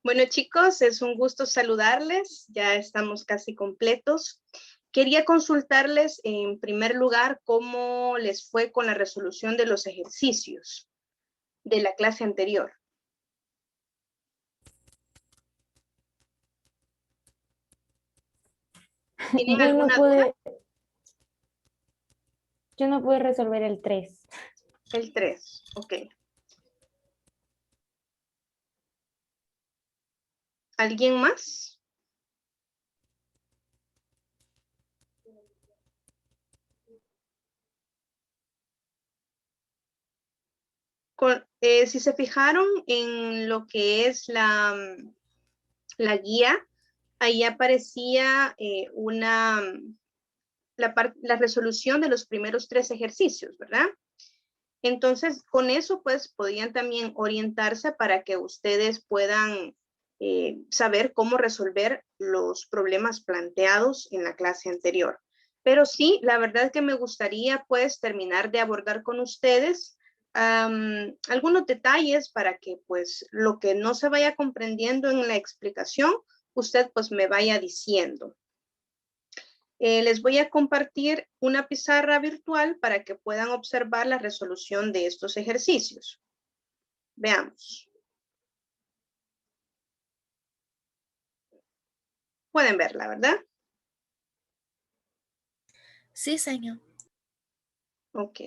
Bueno, chicos, es un gusto saludarles. Ya estamos casi completos. Quería consultarles en primer lugar cómo les fue con la resolución de los ejercicios de la clase anterior. ¿Tienen Yo no alguna duda? pude, yo no pude resolver el 3. El 3, ok. ¿Alguien más? Si se fijaron en lo que es la guía, ahí aparecía la resolución de los primeros 3 ejercicios, ¿verdad? Entonces, con eso, pues, podían también orientarse para que ustedes puedan saber cómo resolver los problemas planteados en la clase anterior. Pero sí, la verdad es que me gustaría, pues, terminar de abordar con ustedes algunos detalles para que, pues, lo que no se vaya comprendiendo en la explicación, usted, pues, me vaya diciendo. Les voy a compartir una pizarra virtual para que puedan observar la resolución de estos ejercicios. Veamos. Pueden verla, ¿verdad? Sí, señor. Ok.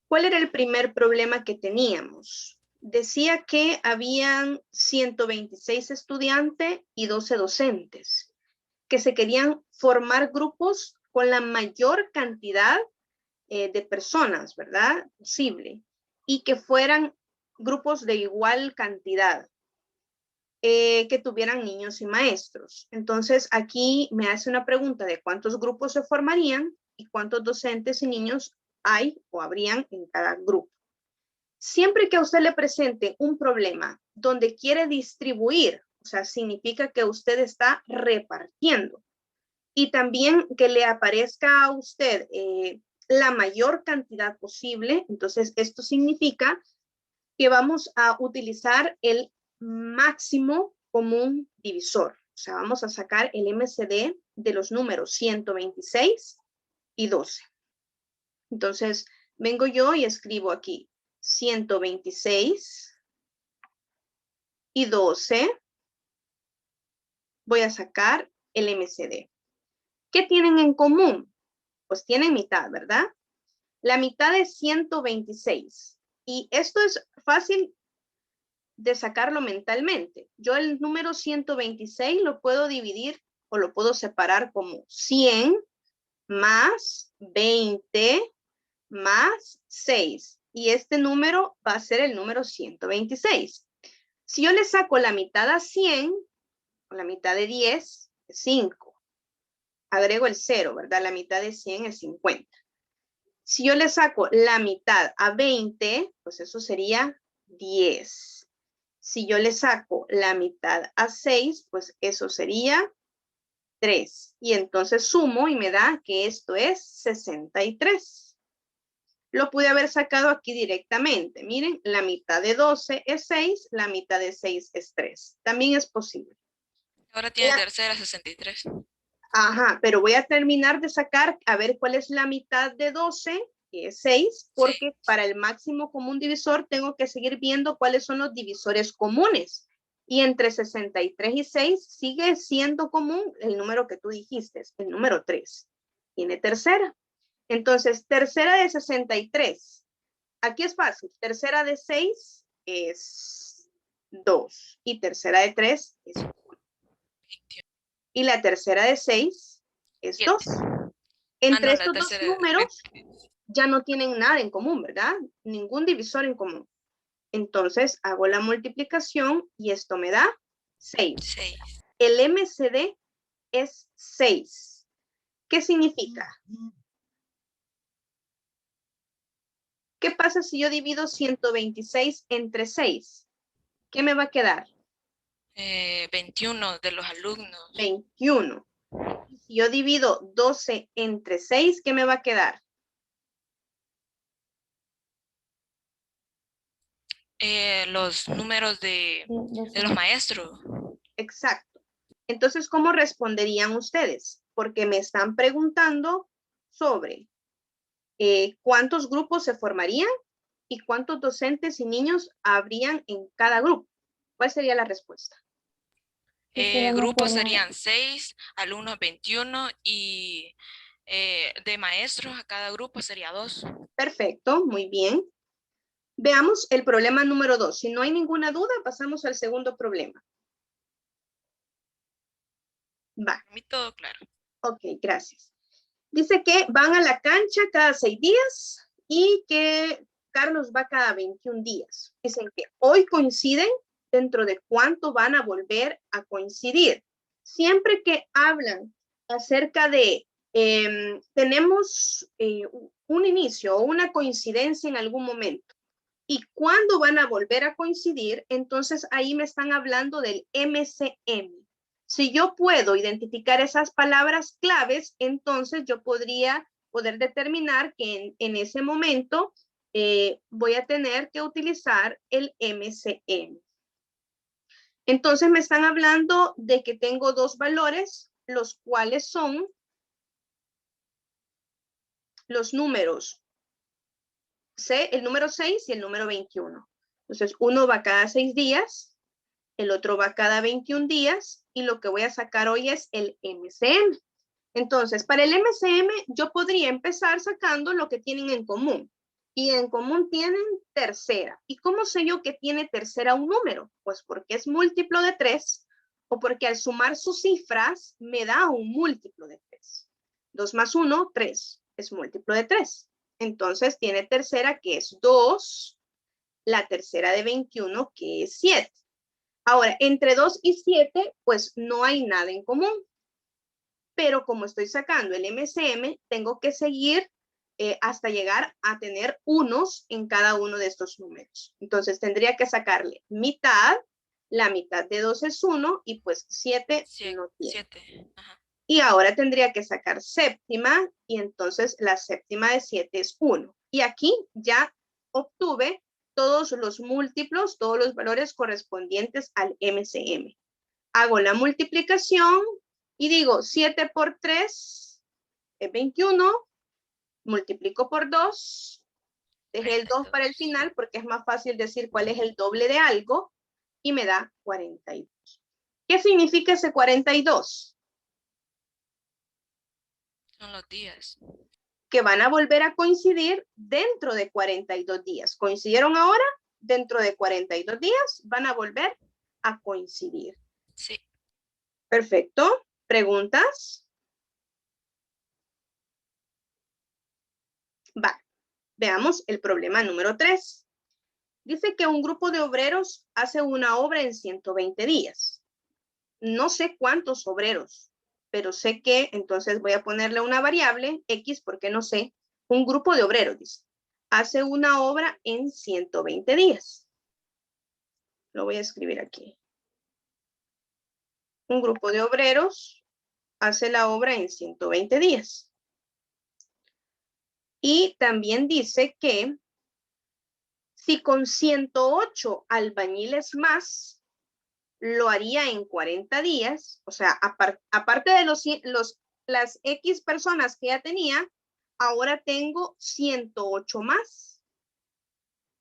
¿Cuál era el primer problema que teníamos? Decía que habían 126 estudiantes y 12 docentes que se querían formar grupos con la mayor cantidad de personas, ¿verdad? Posible. Y que fueran grupos de igual cantidad. Que tuvieran niños y maestros. Entonces, aquí me hace una pregunta de cuántos grupos se formarían y cuántos docentes y niños hay o habrían en cada grupo. Siempre que a usted le presente un problema donde quiere distribuir, o sea, significa que usted está repartiendo y también que le aparezca a usted la mayor cantidad posible, entonces esto significa que vamos a utilizar el máximo común divisor. O sea, vamos a sacar el MCD de los números 126 y 12. Entonces, vengo yo y escribo aquí 126 y 12. Voy a sacar el MCD. ¿Qué tienen en común? Pues tienen mitad, ¿verdad? La mitad es 126. Y esto es fácil de sacarlo mentalmente. Yo el número 126 lo puedo dividir o lo puedo separar como 100 más 20 más 6. Y este número va a ser el número 126. Si yo le saco la mitad a 100, o la mitad de 10, es 5. Agrego el 0, ¿verdad? La mitad de 100 es 50. Si yo le saco la mitad a 20, pues eso sería 10. Si yo le saco la mitad a 6, pues eso sería 3. Y entonces sumo y me da que esto es 63. Lo pude haber sacado aquí directamente. Miren, la mitad de 12 es 6, la mitad de 6 es 3. También es posible. Ahora tiene tercera 63. Ajá, pero voy a terminar de sacar, a ver cuál es la mitad de 12, que es 6, Sí. porque para el máximo común divisor tengo que seguir viendo cuáles son los divisores comunes. Y entre 63 y 6 sigue siendo común el número que tú dijiste, el número 3. Tiene tercera. Entonces, tercera de 63. Aquí es fácil. Tercera de 6 es 2. Y tercera de 3 es 1. 21. Y la tercera de 6 es 7. 2. Ah, Entre no, la estos dos tercera. números ya no tienen nada en común, ¿verdad? Ningún divisor en común. Entonces hago la multiplicación y esto me da 6. 6. El MCD es 6. ¿Qué significa? ¿Qué pasa si yo divido 126 entre 6? ¿Qué me va a quedar? 21 de los alumnos. 21. Si yo divido 12 entre 6, ¿qué me va a quedar? Los números de los maestros. Exacto. Entonces, ¿cómo responderían ustedes? Porque me están preguntando sobre cuántos grupos se formarían y cuántos docentes y niños habrían en cada grupo. ¿Cuál sería la respuesta? Grupos serían 6, alumnos 21 y de maestros a cada grupo sería 2. Perfecto, muy bien. Veamos el problema número 2. Si no hay ninguna duda, pasamos al segundo problema. Va. A mí todo claro. Ok, gracias. Dice que van a la cancha cada 6 días y que Carlos va cada 21 días. Dicen que hoy coinciden, dentro de cuánto van a volver a coincidir. Siempre que hablan acerca de tenemos un inicio o una coincidencia en algún momento y cuándo van a volver a coincidir, entonces ahí me están hablando del MCM. Si yo puedo identificar esas palabras claves, entonces yo poder determinar que en ese momento voy a tener que utilizar el MCM. Entonces me están hablando de que tengo dos valores, los cuales son los números el número 6 y el número 21. Entonces uno va cada 6 días, el otro va cada 21 días y lo que voy a sacar hoy es el MCM. Entonces, para el MCM yo podría empezar sacando lo que tienen en común. Y en común tienen tercera. ¿Y cómo sé yo que tiene tercera un número? Pues porque es múltiplo de 3 o porque al sumar sus cifras me da un múltiplo de 3. 2 más 1, 3. Es múltiplo de 3. Entonces tiene tercera que es 2. La tercera de 21 que es 7. Ahora, entre 2 y 7, pues no hay nada en común. Pero como estoy sacando el MCM, tengo que seguir hasta llegar a tener unos en cada uno de estos números. Entonces tendría que sacarle mitad, la mitad de 2 es 1 y pues 7 no tiene. 7. Ajá. Y ahora tendría que sacar séptima y entonces la séptima de 7 es 1. Y aquí ya obtuve todos los múltiplos, todos los valores correspondientes al MCM. Hago la multiplicación y digo 7 por 3 es 21, multiplico por 2, dejé el 2 para el final porque es más fácil decir cuál es el doble de algo y me da 42. ¿Qué significa ese 42? Son los días. Que van a volver a coincidir dentro de 42 días. ¿Coincidieron ahora? Dentro de 42 días van a volver a coincidir. Sí. Perfecto. ¿Preguntas? Va. Veamos el problema número 3. Dice que un grupo de obreros hace una obra en 120 días. No sé cuántos obreros, pero sé que, entonces voy a ponerle una variable, X, porque no sé. Un grupo de obreros, dice, hace una obra en 120 días. Lo voy a escribir aquí. Un grupo de obreros hace la obra en 120 días. Y también dice que si con 108 albañiles más lo haría en 40 días, o sea, aparte de las X personas que ya tenía, ahora tengo 108 más.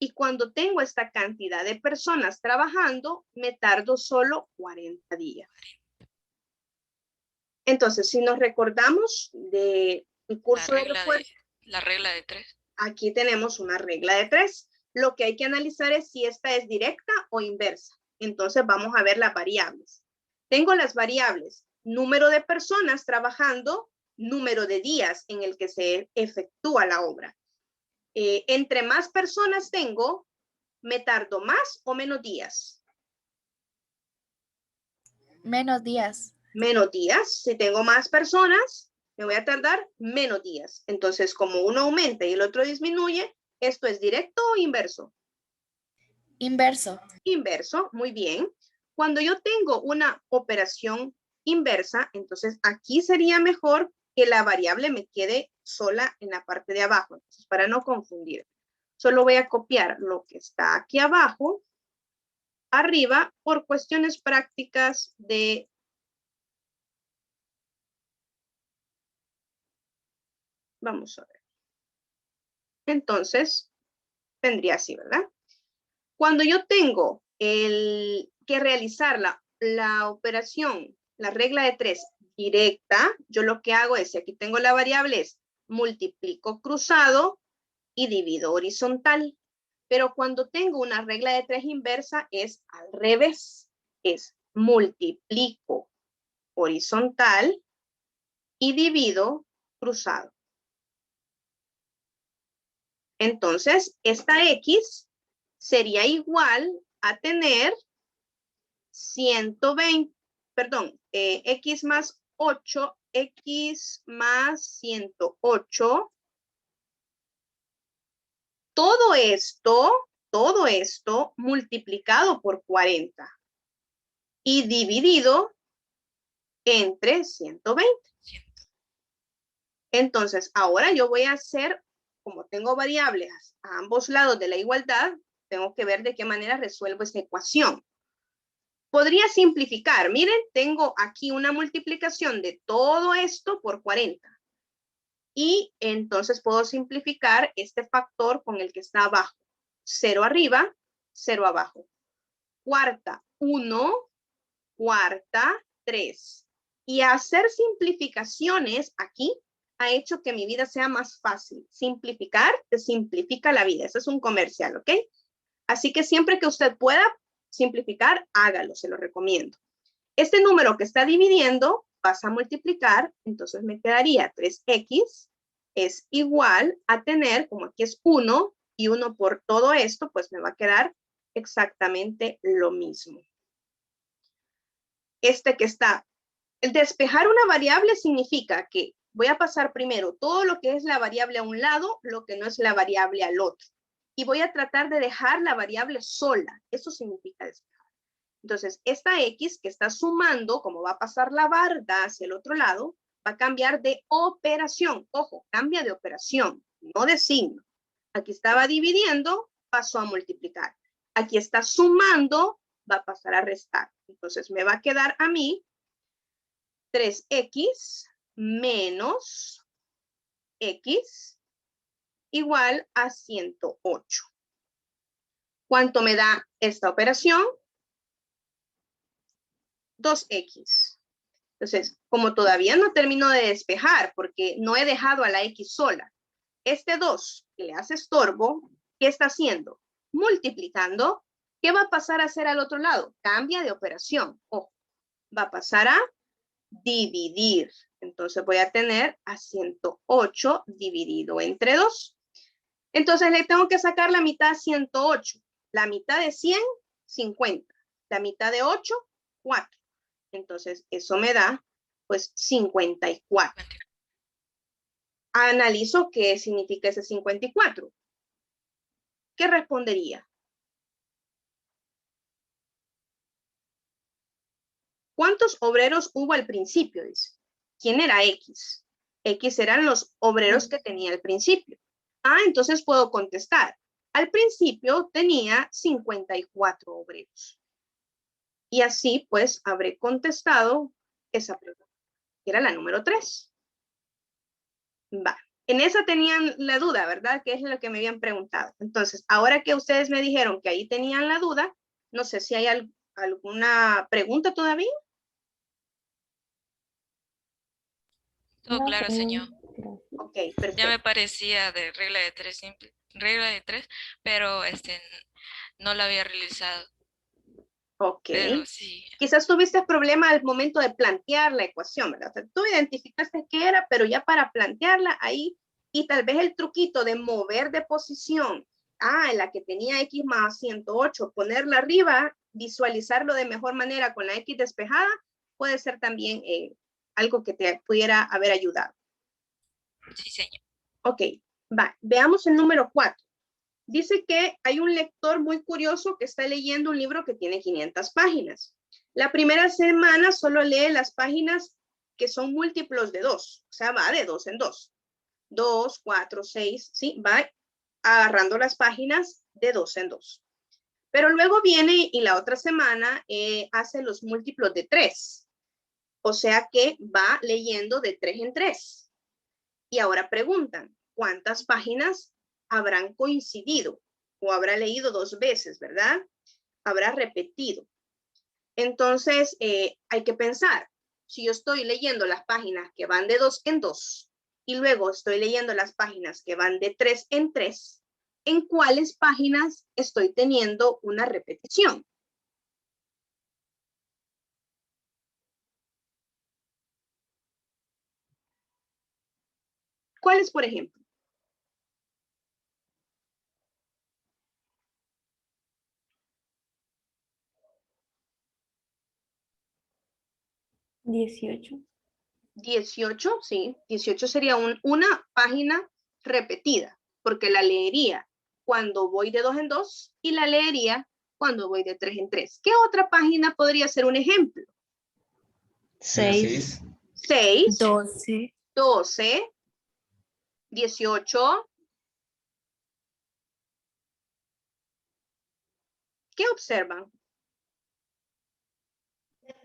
Y cuando tengo esta cantidad de personas trabajando, me tardo solo 40 días. Entonces, si nos recordamos del curso de refuerzo, la regla de 3. Aquí tenemos una regla de 3. Lo que hay que analizar es si esta es directa o inversa. Entonces, vamos a ver las variables. Tengo las variables, número de personas trabajando, número de días en el que se efectúa la obra. Entre más personas tengo, ¿me tardo más o menos días? Menos días. Menos días. Si tengo más personas, me voy a tardar menos días. Entonces, como uno aumenta y el otro disminuye, ¿esto es directo o inverso? Inverso. Inverso, muy bien. Cuando yo tengo una operación inversa, entonces aquí sería mejor que la variable me quede sola en la parte de abajo. Entonces, para no confundir, solo voy a copiar lo que está aquí abajo, arriba, por cuestiones prácticas de... Vamos a ver. Entonces, tendría así, ¿verdad? Cuando yo tengo que realizar la operación, la regla de 3 directa, yo lo que hago es, si aquí tengo la variable, es multiplico cruzado y divido horizontal. Pero cuando tengo una regla de 3 inversa es al revés. Es multiplico horizontal y divido cruzado. Entonces, esta X sería igual a tener 120, perdón, X más 8, X más 108. Todo esto multiplicado por 40 y dividido entre 120. Entonces, ahora yo voy a hacer, como tengo variables a ambos lados de la igualdad, tengo que ver de qué manera resuelvo esta ecuación. Podría simplificar. Miren, tengo aquí una multiplicación de todo esto por 40. Y entonces puedo simplificar este factor con el que está abajo. 0 arriba, 0 abajo. Cuarta, 1. Cuarta, 3. Y hacer simplificaciones aquí ha hecho que mi vida sea más fácil. Simplificar te simplifica la vida. Eso es un comercial, ¿ok? Así que siempre que usted pueda simplificar, hágalo, se lo recomiendo. Este número que está dividiendo, vas a multiplicar, entonces me quedaría 3x es igual a tener, como aquí es 1, y 1 por todo esto, pues me va a quedar exactamente lo mismo. El despejar una variable significa que voy a pasar primero todo lo que es la variable a un lado, lo que no es la variable al otro. Y voy a tratar de dejar la variable sola. Eso significa despejar. Entonces, esta X que está sumando, como va a pasar la barda hacia el otro lado, va a cambiar de operación. Ojo, cambia de operación, no de signo. Aquí estaba dividiendo, pasó a multiplicar. Aquí está sumando, va a pasar a restar. Entonces, me va a quedar a mí 3x menos x igual a 108. ¿Cuánto me da esta operación? 2x. Entonces, como todavía no termino de despejar, porque no he dejado a la x sola, este 2 que le hace estorbo, ¿qué está haciendo? Multiplicando. ¿Qué va a pasar a hacer al otro lado? Cambia de operación. Ojo, va a pasar a dividir. Entonces voy a tener a 108 dividido entre 2. Entonces le tengo que sacar la mitad a 108. La mitad de 100, 50. La mitad de 8, 4. Entonces eso me da pues 54. Analizo qué significa ese 54. ¿Qué respondería? ¿Cuántos obreros hubo al principio? Dice. ¿Quién era X? X eran los obreros que tenía al principio. Ah, entonces puedo contestar. Al principio tenía 54 obreros. Y así pues habré contestado esa pregunta, que era la número 3. Va. En esa tenían la duda, ¿verdad? Que es lo que me habían preguntado. Entonces, ahora que ustedes me dijeron que ahí tenían la duda, no sé si hay alguna pregunta todavía. Todo No, claro, señor. gracias. Ok, perfecto. Ya me parecía de regla de 3 simple, regla de 3, pero no la había realizado. Ok. Pero sí. Quizás tuviste problema al momento de plantear la ecuación, ¿verdad? O sea, tú identificaste qué era, pero ya para plantearla ahí, y tal vez el truquito de mover de posición, en la que tenía X más 108, ponerla arriba, visualizarlo de mejor manera con la X despejada, puede ser también algo que te pudiera haber ayudado. Sí, señor. Ok, va, veamos el número 4. Dice que hay un lector muy curioso que está leyendo un libro que tiene 500 páginas. La primera semana solo lee las páginas que son múltiplos de 2, o sea, va de 2 en 2. 2, 4, 6, ¿sí? Va agarrando las páginas de 2 en 2. Pero luego viene y la otra semana hace los múltiplos de 3. O sea que va leyendo de 3 en 3. Y ahora preguntan, ¿cuántas páginas habrán coincidido? O habrá leído 2 veces, ¿verdad? Habrá repetido. Entonces, hay que pensar, si yo estoy leyendo las páginas que van de 2 en 2 y luego estoy leyendo las páginas que van de 3 en 3, ¿en cuáles páginas estoy teniendo una repetición? ¿Cuáles, por ejemplo? ¿18? 18, sí. 18 sería una página repetida, porque la leería cuando voy de 2 en 2 y la leería cuando voy de 3 en 3. ¿Qué otra página podría ser un ejemplo? 6. 6, 12. 12, 18. ¿Qué observan?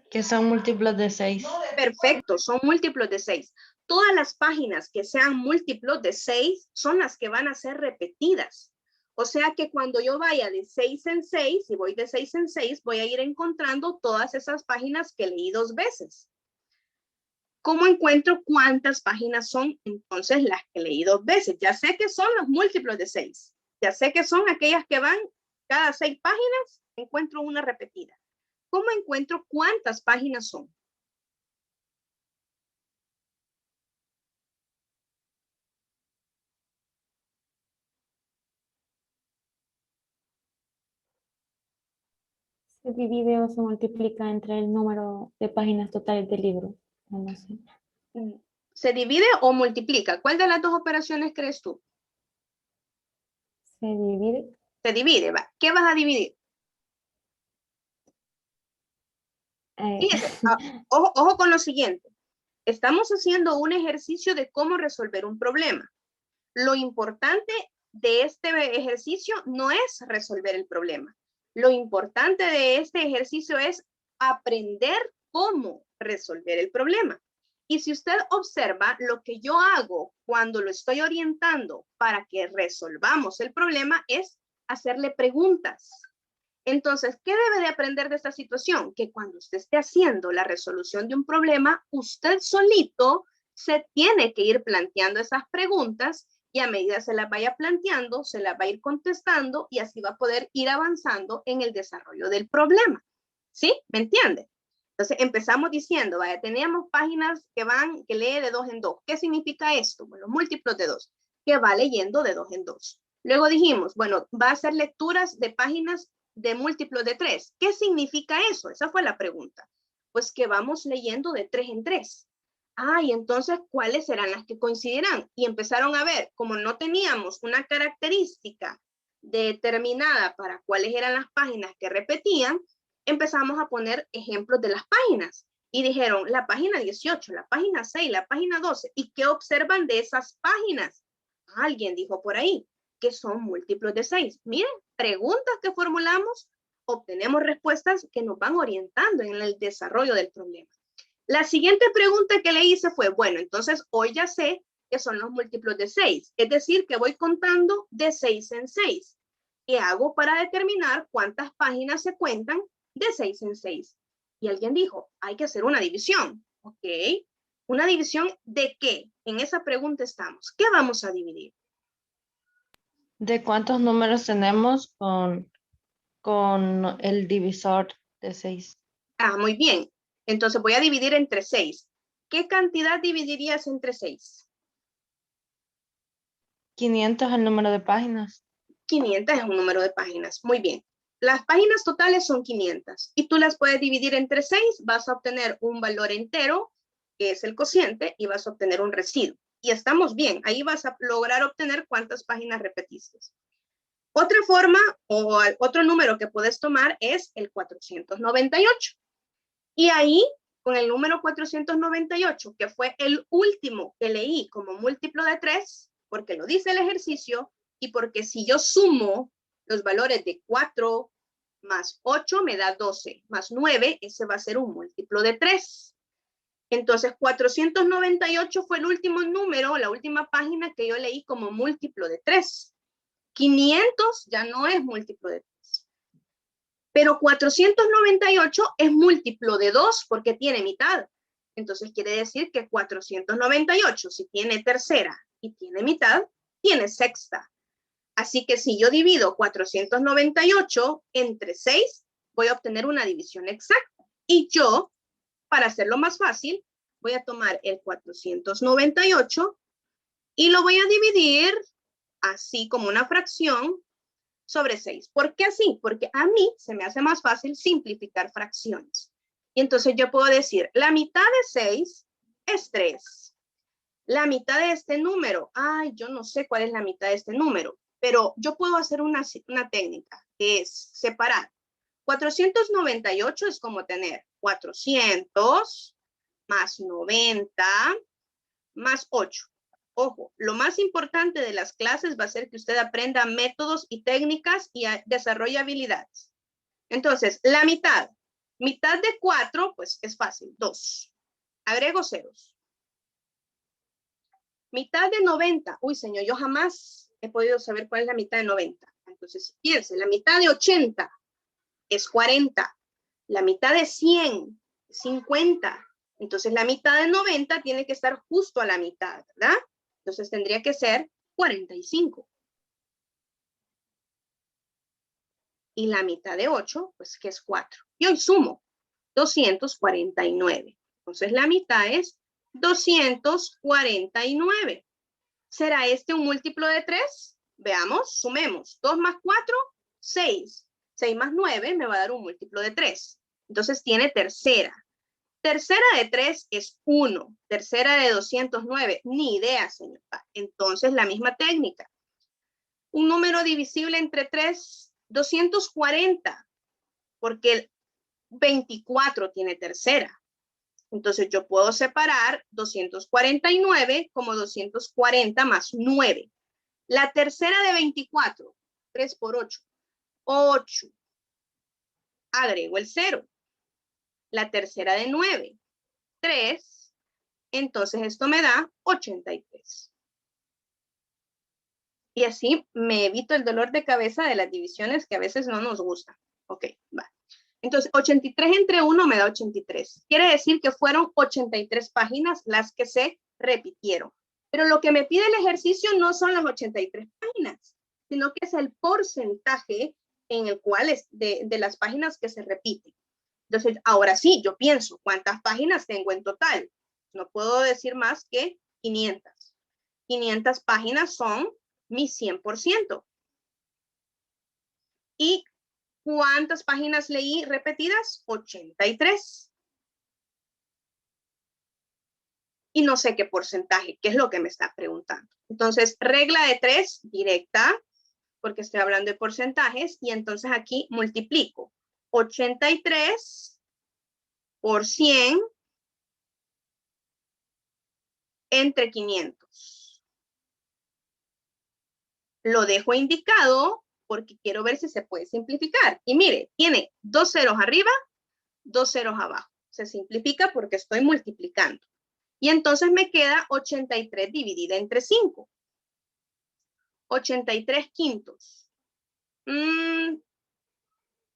Que son múltiplos de 6. Perfecto, son múltiplos de 6. Todas las páginas que sean múltiplos de 6 son las que van a ser repetidas. O sea que cuando yo vaya de 6 en 6 y voy de 6 en 6, voy a ir encontrando todas esas páginas que leí 2 veces. ¿Cómo encuentro cuántas páginas son entonces las que leí 2 veces? Ya sé que son los múltiplos de 6. Ya sé que son aquellas que van cada 6 páginas, encuentro una repetida. ¿Cómo encuentro cuántas páginas son? ¿Se divide o se multiplica entre el número de páginas totales del libro? No sé. ¿Se divide o multiplica? ¿Cuál de las dos operaciones crees tú? Se divide. Se divide, va. ¿Qué vas a dividir? Fíjese, ojo con lo siguiente. Estamos haciendo un ejercicio de cómo resolver un problema. Lo importante de este ejercicio no es resolver el problema. Lo importante de este ejercicio es aprender cómo resolver el problema. Y si usted observa, lo que yo hago cuando lo estoy orientando para que resolvamos el problema es hacerle preguntas. Entonces, ¿qué debe de aprender de esta situación? Que cuando usted esté haciendo la resolución de un problema, usted solito se tiene que ir planteando esas preguntas y a medida se las vaya planteando, se las va a ir contestando y así va a poder ir avanzando en el desarrollo del problema. ¿Sí? ¿Me entiende? Entonces empezamos diciendo, vaya, teníamos páginas que lee de 2 en 2. ¿Qué significa esto? Bueno, múltiplos de 2, que va leyendo de 2 en 2. Luego dijimos, bueno, va a hacer lecturas de páginas de múltiplos de 3. ¿Qué significa eso? Esa fue la pregunta. Pues que vamos leyendo de 3 en 3. Y entonces, ¿cuáles serán las que coincidirán? Y empezaron a ver, como no teníamos una característica determinada para cuáles eran las páginas que repetían, empezamos a poner ejemplos de las páginas. Y dijeron, la página 18, la página 6, la página 12. ¿Y qué observan de esas páginas? Alguien dijo por ahí que son múltiplos de 6. Miren, preguntas que formulamos, obtenemos respuestas que nos van orientando en el desarrollo del problema. La siguiente pregunta que le hice fue, bueno, entonces hoy ya sé que son los múltiplos de 6, es decir, que voy contando de 6 en 6. ¿Qué hago para determinar cuántas páginas se cuentan de 6 en 6? Y alguien dijo, hay que hacer una división. Ok, ¿una división de qué? En esa pregunta estamos. ¿Qué vamos a dividir? ¿De cuántos números tenemos con el divisor de 6? Muy bien. Entonces voy a dividir entre 6. ¿Qué cantidad dividirías entre 6? 500 el número de páginas. 500 es un número de páginas. Muy bien. Las páginas totales son 500 y tú las puedes dividir entre 6. Vas a obtener un valor entero, que es el cociente, y vas a obtener un residuo. Y estamos bien. Ahí vas a lograr obtener cuántas páginas repetiste. Otra forma o otro número que puedes tomar es el 498. Y ahí, con el número 498, que fue el último que leí como múltiplo de 3, porque lo dice el ejercicio, y porque si yo sumo los valores de 4 más 8 me da 12, más 9, ese va a ser un múltiplo de 3. Entonces, 498 fue el último número, la última página que yo leí como múltiplo de 3. 500 ya no es múltiplo de 3. Pero 498 es múltiplo de 2 porque tiene mitad. Entonces quiere decir que 498, si tiene tercera y tiene mitad, tiene sexta. Así que si yo divido 498 entre 6, voy a obtener una división exacta. Y yo, para hacerlo más fácil, voy a tomar el 498 y lo voy a dividir así como una fracción sobre 6. ¿Por qué así? Porque a mí se me hace más fácil simplificar fracciones. Y entonces yo puedo decir, la mitad de 6 es 3. La mitad de este número, ay, yo no sé cuál es la mitad de este número, pero yo puedo hacer una técnica, que es separar. 498 es como tener 400 más 90 más 8. Ojo, lo más importante de las clases va a ser que usted aprenda métodos y técnicas y desarrolle habilidades. Entonces, la mitad. Mitad de 4, pues es fácil, 2. Agrego ceros. Mitad de 90. Uy, señor, yo jamás he podido saber cuál es la mitad de 90. Entonces, piense, la mitad de 80 es 40. La mitad de 100 es 50. Entonces, la mitad de 90 tiene que estar justo a la mitad, ¿verdad? Entonces, tendría que ser 45. Y la mitad de 8, pues, que es 4. Y hoy sumo 249. Entonces, la mitad es 249. ¿Será este un múltiplo de 3? Veamos, sumemos. 2 más 4, 6. 6 más 9 me va a dar un múltiplo de 3. Entonces, tiene tercera. Tercera de 3 es 1. Tercera de 209, ni idea, señor. Entonces, la misma técnica. Un número divisible entre 3, 240, porque el 24 tiene tercera. Entonces, yo puedo separar 249 como 240 más 9. La tercera de 24, 3 por 8, 8. Agrego el 0. La tercera de 9, 3. Entonces esto me da 83. Y así me evito el dolor de cabeza de las divisiones que a veces no nos gustan. Ok, va. Entonces 83 entre 1 me da 83. Quiere decir que fueron 83 páginas las que se repitieron. Pero lo que me pide el ejercicio no son las 83 páginas, sino que es el porcentaje en el cual es de las páginas que se repiten. Entonces, ahora sí, yo pienso, ¿cuántas páginas tengo en total? No puedo decir más que 500. 500 páginas son mi 100%. ¿Y cuántas páginas leí repetidas? 83. Y no sé qué porcentaje, qué es lo que me está preguntando. Entonces, regla de 3, directa, porque estoy hablando de porcentajes, y entonces aquí multiplico 83 por 100 entre 500. Lo dejo indicado porque quiero ver si se puede simplificar. Y mire, tiene 2 ceros arriba, 2 ceros abajo. Se simplifica porque estoy multiplicando. Y entonces me queda 83 dividida entre 5. 83 quintos.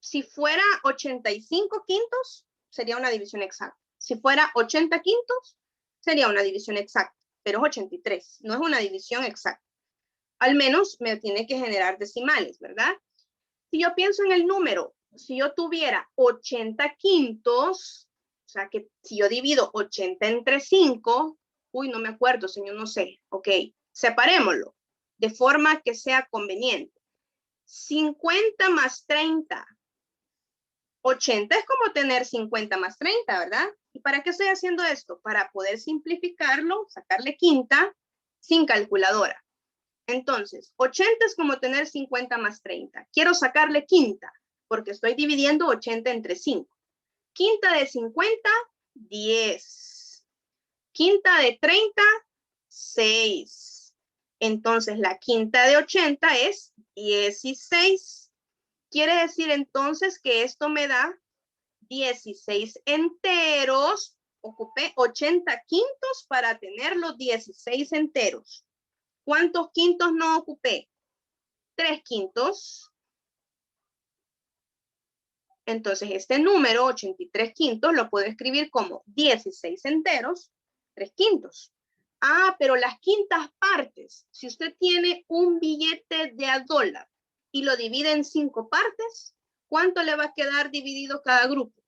Si fuera 85 quintos, sería una división exacta. Si fuera 80 quintos, sería una división exacta. Pero es 83, no es una división exacta. Al menos me tiene que generar decimales, ¿verdad? Si yo pienso en el número, si yo tuviera 80 quintos, o sea que si yo divido 80 entre 5, uy, no me acuerdo, señor, no sé. Ok, separémoslo de forma que sea conveniente. 50 más 30. 80 es como tener 50 más 30, ¿verdad? ¿Y para qué estoy haciendo esto? Para poder simplificarlo, sacarle quinta sin calculadora. Entonces, 80 es como tener 50 más 30. Quiero sacarle quinta porque estoy dividiendo 80 entre 5. Quinta de 50, 10. Quinta de 30, 6. Entonces la quinta de 80 es 16. Quiere decir entonces que esto me da 16 enteros. Ocupé 80 quintos para tener los 16 enteros. ¿Cuántos quintos no ocupé? 3 quintos. Entonces este número, 83 quintos, lo puedo escribir como 16 enteros, 3 quintos. Ah, pero las quintas partes, si usted tiene un billete de $1 y lo divide en 5 partes, ¿cuánto le va a quedar dividido cada grupo?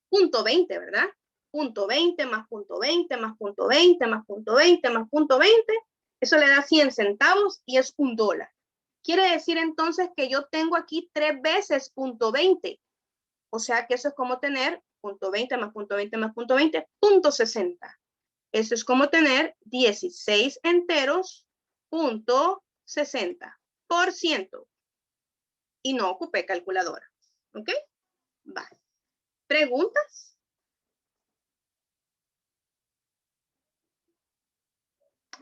Punto 20, ¿verdad? Punto 20 más punto 20 más punto 20 más punto 20 más punto 20. Eso le da 100 centavos y es $1. Quiere decir entonces que yo tengo aquí 3 veces punto 20. O sea que eso es como tener punto 20 más punto 20 más punto 20, punto 60. Eso es como tener 16 enteros, punto 60%. Y no ocupé calculadora. ¿Ok? Vale. ¿Preguntas?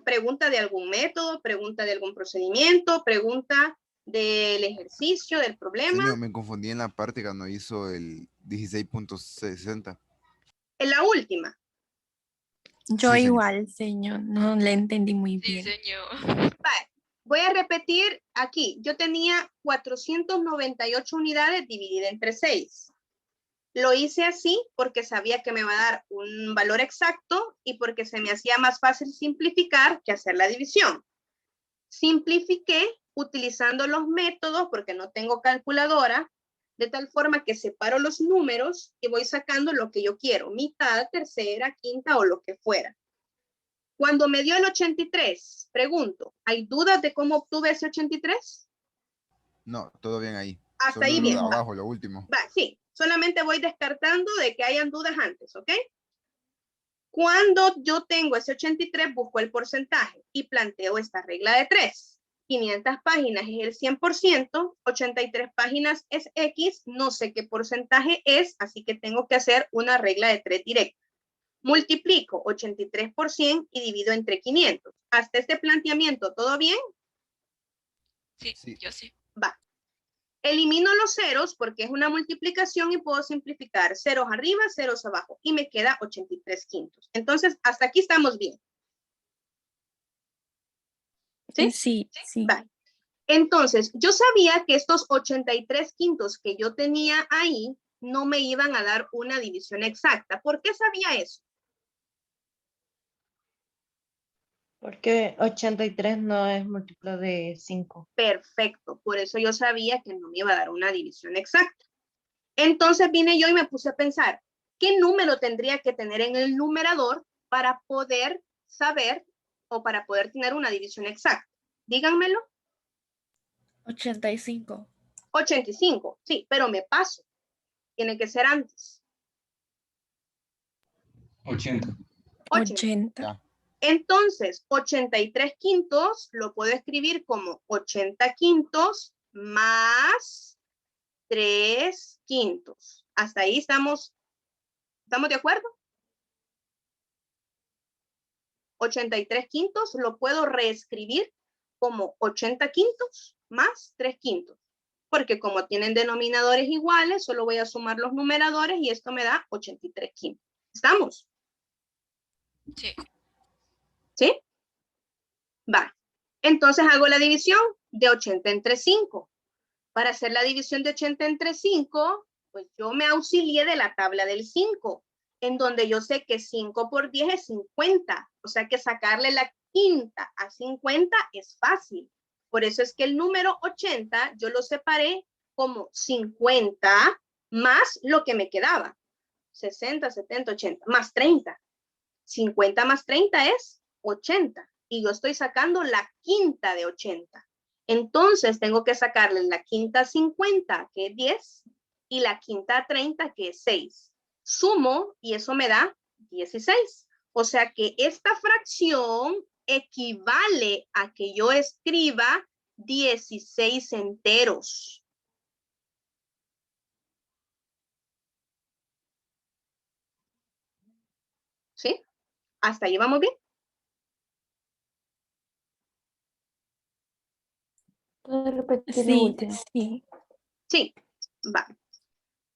¿Pregunta de algún método? ¿Pregunta de algún procedimiento? ¿Pregunta del ejercicio, del problema? Señor, me confundí en la parte cuando hizo el 16.60. En la última. Yo Sí, señor. igual, señor, no le entendí muy Sí, bien. señor. Vale. Voy a repetir aquí. Yo tenía 498 unidades divididas entre 6. Lo hice así porque sabía que me va a dar un valor exacto y porque se me hacía más fácil simplificar que hacer la división. Simplifiqué utilizando los métodos porque no tengo calculadora, de tal forma que separo los números y voy sacando lo que yo quiero, mitad, tercera, quinta o lo que fuera. Cuando me dio el 83, pregunto, ¿hay dudas de cómo obtuve ese 83? No, todo bien ahí. Hasta Solo ahí lo de bien. abajo, lo último. Va, sí, solamente voy descartando de que hayan dudas antes, ¿ok? Cuando yo tengo ese 83, busco el porcentaje y planteo esta regla de 3. 500 páginas es el 100%, 83 páginas es X, no sé qué porcentaje es, así que tengo que hacer una regla de 3 directa. Multiplico 83 por 100 y divido entre 500. ¿Hasta este planteamiento todo bien? Sí, Sí. yo sí. Va. Elimino los ceros porque es una multiplicación y puedo simplificar ceros arriba, ceros abajo y me queda 83 quintos. Entonces, hasta aquí estamos bien. ¿Sí? Sí, sí. Vale. Entonces, yo sabía que estos 83 quintos que yo tenía ahí no me iban a dar una división exacta. ¿Por qué sabía eso? Porque 83 no es múltiplo de 5. Perfecto. Por eso yo sabía que no me iba a dar una división exacta. Entonces vine yo y me puse a pensar, ¿qué número tendría que tener en el numerador para poder saber o para poder tener una división exacta? Díganmelo. 85. 85, sí, pero me paso. Tiene que ser antes. 80. 80. Ya. Entonces, 83 quintos lo puedo escribir como 80 quintos más 3 quintos. ¿Hasta ahí estamos de acuerdo? 83 quintos lo puedo reescribir como 80 quintos más 3 quintos. Porque como tienen denominadores iguales, solo voy a sumar los numeradores y esto me da 83 quintos. ¿Estamos? Sí. ¿Sí? Va. Entonces hago la división de 80 entre 5. Para hacer la división de 80 entre 5, pues yo me auxilié de la tabla del 5, en donde yo sé que 5 por 10 es 50. O sea que sacarle la quinta a 50 es fácil. Por eso es que el número 80 yo lo separé como 50 más lo que me quedaba. 60, 70, 80, más 30. 50 más 30 es 80. Y yo estoy sacando la quinta de 80. Entonces tengo que sacarle la quinta 50, que es 10, y la quinta 30, que es 6. Sumo y eso me da 16. O sea que esta fracción equivale a que yo escriba 16 enteros. ¿Hasta ahí vamos bien? ¿Puedo repetir lo Sí, último? sí. Sí, va.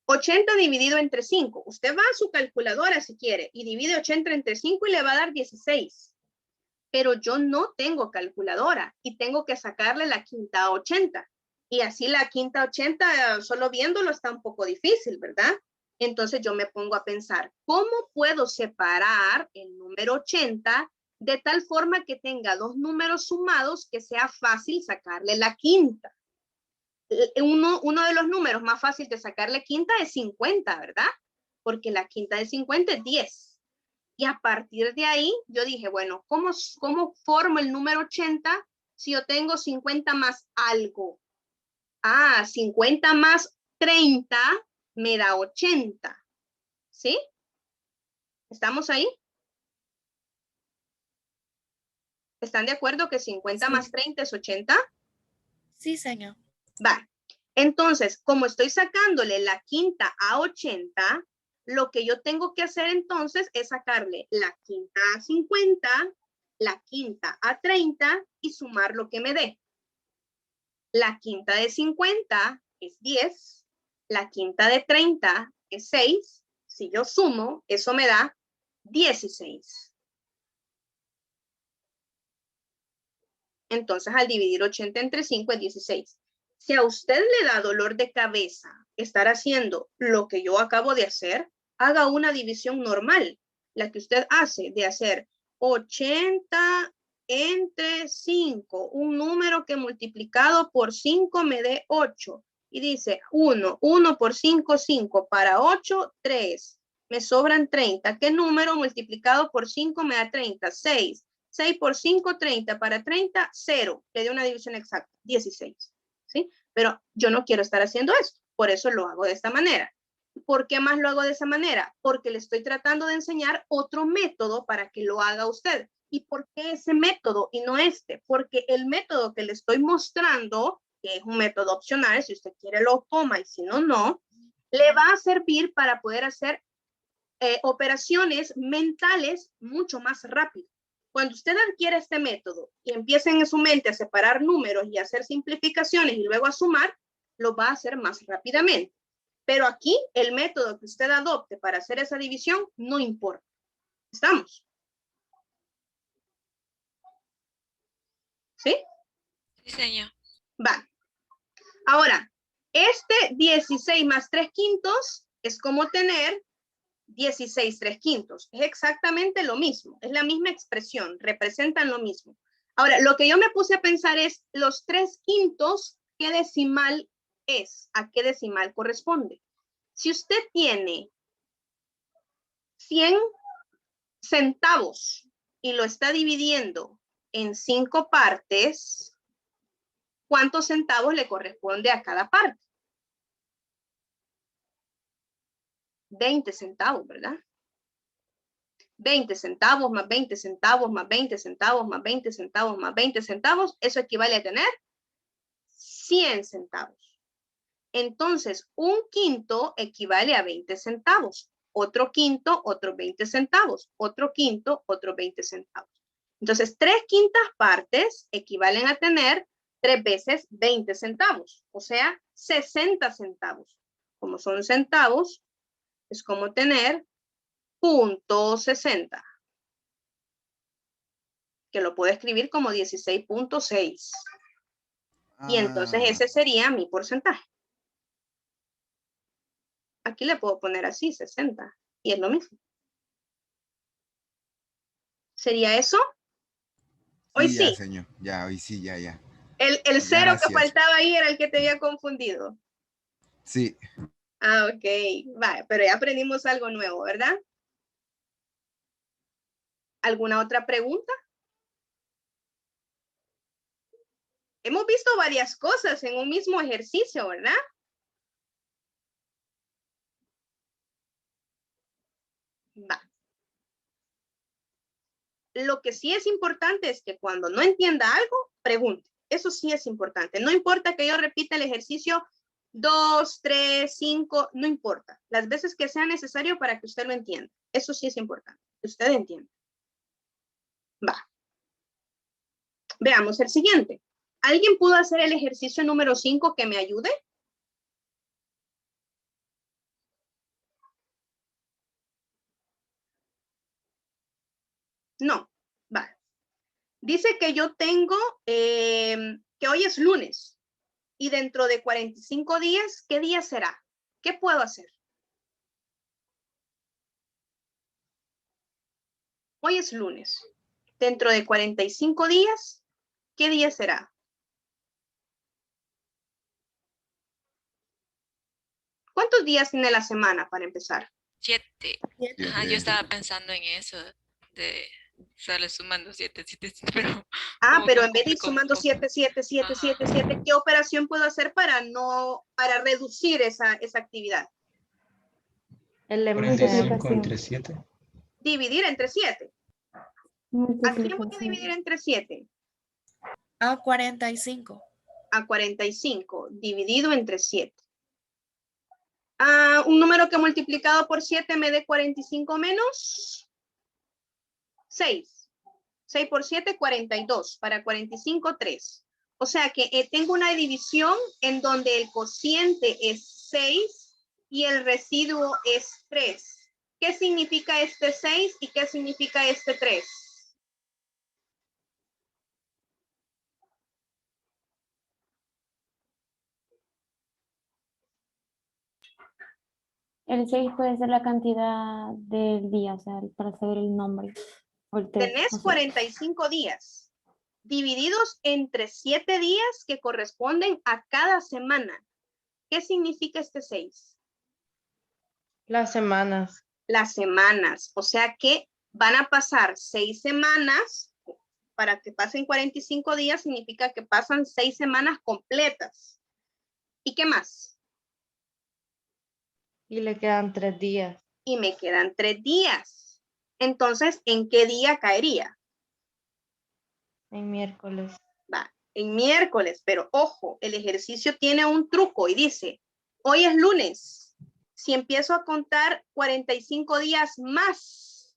80 dividido entre 5. Usted va a su calculadora si quiere y divide 80 entre 5 y le va a dar 16. Pero yo no tengo calculadora y tengo que sacarle la quinta a 80. Y así la quinta a 80, solo viéndolo está un poco difícil, ¿verdad? Entonces yo me pongo a pensar, ¿cómo puedo separar el número 80 de tal forma que tenga dos números sumados que sea fácil sacarle la quinta? Uno de los números más fácil de sacarle quinta es 50, ¿verdad? Porque la quinta de 50 es 10. Y a partir de ahí, yo dije, bueno, ¿cómo formo el número 80 si yo tengo 50 más algo? 50 más 30 me da 80. ¿Sí? ¿Estamos ahí? ¿Están de acuerdo que 50 Sí. más 30 es 80? Sí, señor. Va. Entonces, como estoy sacándole la quinta a 80, lo que yo tengo que hacer entonces es sacarle la quinta a 50, la quinta a 30 y sumar lo que me dé. La quinta de 50 es 10, la quinta de 30 es 6. Si yo sumo, eso me da 16. Entonces, al dividir 80 entre 5 es 16. Si a usted le da dolor de cabeza estar haciendo lo que yo acabo de hacer, haga una división normal, la que usted hace de hacer 80 entre 5, un número que multiplicado por 5 me dé 8. Y dice 1 por 5, 5, para 8, 3. Me sobran 30. ¿Qué número multiplicado por 5 me da 30? 6. 6 por 5, 30. Para 30, 0. Le doy una división exacta, 16. ¿Sí? Pero yo no quiero estar haciendo esto. Por eso lo hago de esta manera. ¿Por qué más lo hago de esa manera? Porque le estoy tratando de enseñar otro método para que lo haga usted. ¿Y por qué ese método y no este? Porque el método que le estoy mostrando, que es un método opcional, si usted quiere lo toma y si no, no, le va a servir para poder hacer operaciones mentales mucho más rápido. Cuando usted adquiere este método y empieza en su mente a separar números y a hacer simplificaciones y luego a sumar, lo va a hacer más rápidamente. Pero aquí el método que usted adopte para hacer esa división no importa. ¿Estamos? ¿Sí? Sí, señor. Va. Ahora, este 16 más 3 quintos es como tener 16 3 quintos. Es exactamente lo mismo. Es la misma expresión. Representan lo mismo. Ahora, lo que yo me puse a pensar es los 3 quintos, ¿qué decimal es? ¿A qué decimal corresponde? Si usted tiene 100 centavos y lo está dividiendo en 5 partes, ¿cuántos centavos le corresponde a cada parte? 20 centavos, ¿verdad? 20 centavos más 20 centavos más 20 centavos más 20 centavos más 20 centavos, eso equivale a tener 100 centavos. Entonces, un quinto equivale a 20 centavos. Otro quinto, otros 20 centavos. Otro quinto, otros 20 centavos. Entonces, 3/5 partes equivalen a tener 3 veces 20 centavos. O sea, 60 centavos. Como son centavos, es como tener 0.60. Que lo puedo escribir como 16.6. Y entonces ese sería mi porcentaje. Aquí le puedo poner así, 60. Y es lo mismo. ¿Sería eso? Hoy Sí, ya, sí. señor. Ya, hoy sí, ya. El cero que Gracias. faltaba ahí era el que te había confundido. Sí. Ok. Vale, pero ya aprendimos algo nuevo, ¿verdad? ¿Alguna otra pregunta? Hemos visto varias cosas en un mismo ejercicio, ¿verdad? Va. Lo que sí es importante es que cuando no entienda algo, pregunte. Eso sí es importante. No importa que yo repita el ejercicio 2, 3, 5, no importa. Las veces que sea necesario para que usted lo entienda. Eso sí es importante, que usted entienda. Va. Veamos el siguiente. ¿Alguien pudo hacer el ejercicio número 5 que me ayude? No. Va. Dice que yo tengo, que hoy es lunes y dentro de 45 días, ¿qué día será? ¿Qué puedo hacer? Hoy es lunes. Dentro de 45 días, ¿qué día será? ¿Cuántos días tiene la semana para empezar? 7. Ajá, yo 7. estaba pensando en eso, de sale sumando 7, 7, pero Ah, como pero que en vez de ir complicó un sumando poco. 7, 7, 7, Ajá. 7, 7, ¿qué operación puedo hacer para reducir esa actividad? El 45 Multiplicación. entre 7. Dividir entre 7. ¿A quién voy a dividir Multiplicación. entre 7? A 45. A 45, dividido entre 7. Un número que multiplicado por 7 me dé 45 menos 6. 6 por 7, 42. Para 45, 3. O sea que tengo una división en donde el cociente es 6 y el residuo es 3. ¿Qué significa este 6 y qué significa este 3? El 6 puede ser la cantidad del día, o sea, para saber el nombre. O el 3, Tenés o sea. 45 días divididos entre 7 días que corresponden a cada semana. ¿Qué significa este 6? Las semanas. Las semanas. O sea que van a pasar 6 semanas. Para que pasen 45 días significa que pasan 6 semanas completas. ¿Y qué más? Y le quedan 3 días. Y me quedan 3 días. Entonces, ¿en qué día caería? En miércoles. Va, en miércoles, pero ojo, el ejercicio tiene un truco y dice, hoy es lunes. Si empiezo a contar 45 días más,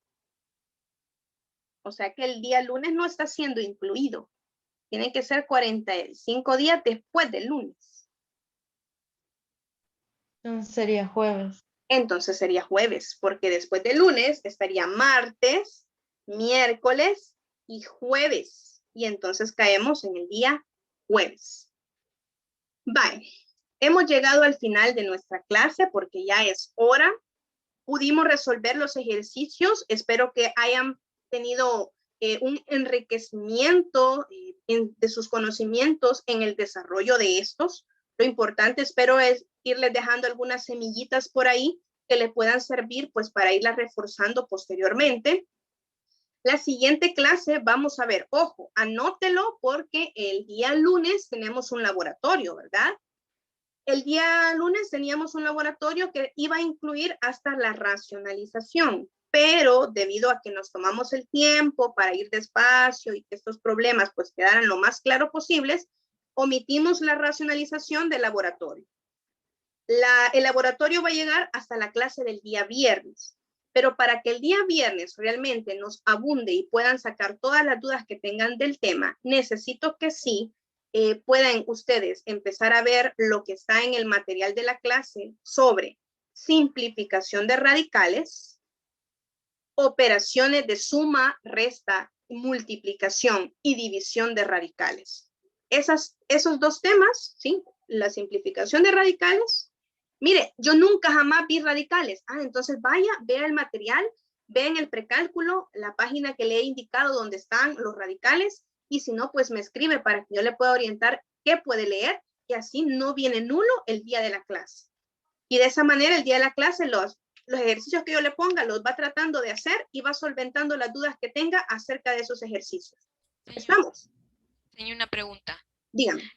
o sea que el día lunes no está siendo incluido. Tiene que ser 45 días después del lunes. Entonces sería jueves. Entonces sería jueves, porque después del lunes estaría martes, miércoles y jueves. Y entonces caemos en el día jueves. Bye. Hemos llegado al final de nuestra clase porque ya es hora. Pudimos resolver los ejercicios. Espero que hayan tenido un enriquecimiento de sus conocimientos en el desarrollo de estos. Lo importante, espero, es irles dejando algunas semillitas por ahí que le puedan servir pues para irlas reforzando posteriormente. La siguiente clase vamos a ver, ojo, anótelo porque el día lunes tenemos un laboratorio, ¿verdad? El día lunes teníamos un laboratorio que iba a incluir hasta la racionalización, pero debido a que nos tomamos el tiempo para ir despacio y que estos problemas pues quedaran lo más claro posibles, omitimos la racionalización del laboratorio. El laboratorio va a llegar hasta la clase del día viernes, pero para que el día viernes realmente nos abunde y puedan sacar todas las dudas que tengan del tema, necesito que sí puedan ustedes empezar a ver lo que está en el material de la clase sobre simplificación de radicales, operaciones de suma, resta, multiplicación y división de radicales. Esos dos temas, ¿sí? La simplificación de radicales. Mire, yo nunca jamás vi radicales. Entonces vaya, vea el material, vea en el precálculo la página que le he indicado donde están los radicales y si no, pues me escribe para que yo le pueda orientar qué puede leer y así no viene nulo el día de la clase. Y de esa manera el día de la clase los ejercicios que yo le ponga los va tratando de hacer y va solventando las dudas que tenga acerca de esos ejercicios. ¿Estamos? Tengo una pregunta. Dígame.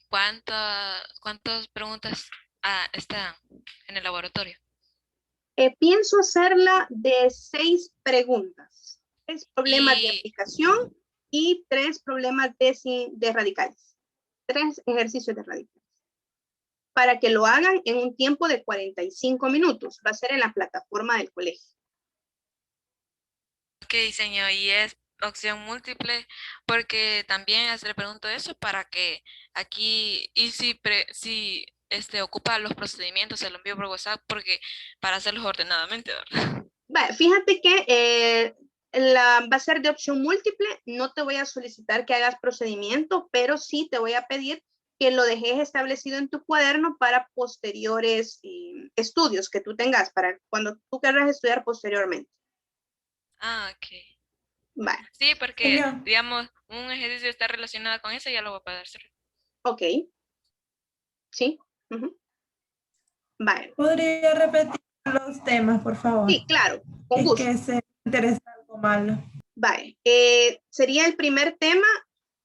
¿Cuántas preguntas están en el laboratorio? Pienso hacerla de 6 preguntas. 3 problemas de aplicación y 3 problemas de radicales. 3 ejercicios de radicales. Para que lo hagan en un tiempo de 45 minutos. Va a ser en la plataforma del colegio. ¿Qué diseño? ¿Y es opción múltiple, porque también le pregunto eso para que aquí, y si ocupa los procedimientos, se lo envío por WhatsApp, porque para hacerlos ordenadamente, ¿verdad? Vale, fíjate que va a ser de opción múltiple, no te voy a solicitar que hagas procedimiento, pero sí te voy a pedir que lo dejes establecido en tu cuaderno para posteriores estudios que tú tengas, para cuando tú querrás estudiar posteriormente. Ah, ok. Vale, Sí, porque, Señor, digamos, un ejercicio está relacionado con eso, ya lo voy a poder hacer. ok, sí. Ujú. Vale, ¿podría repetir los temas, por favor? sí, claro, con Es gusto. que se interesa algo malo. Vale, sería el primer tema,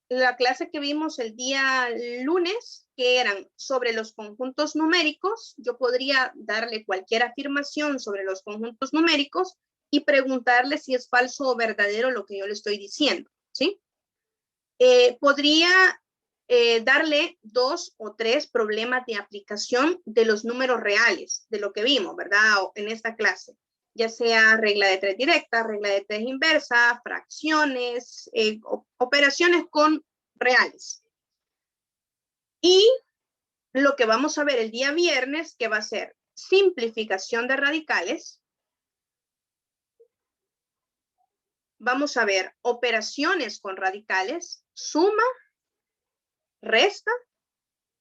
la clase que vimos el día lunes, que eran sobre los conjuntos numéricos. Yo podría darle cualquier afirmación sobre los conjuntos numéricos y preguntarle si es falso o verdadero lo que yo le estoy diciendo, ¿sí? Podría darle 2 o 3 problemas de aplicación de los números reales, de lo que vimos, ¿verdad? En esta clase, ya sea regla de 3 directa, regla de 3 inversa, fracciones, operaciones con reales. Y lo que vamos a ver el día viernes, que va a ser simplificación de radicales. Vamos a ver operaciones con radicales, suma, resta,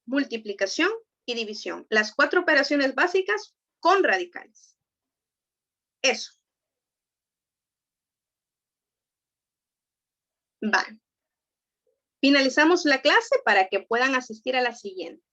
multiplicación y división. Las 4 operaciones básicas con radicales. Eso. Vale. Finalizamos la clase para que puedan asistir a la siguiente.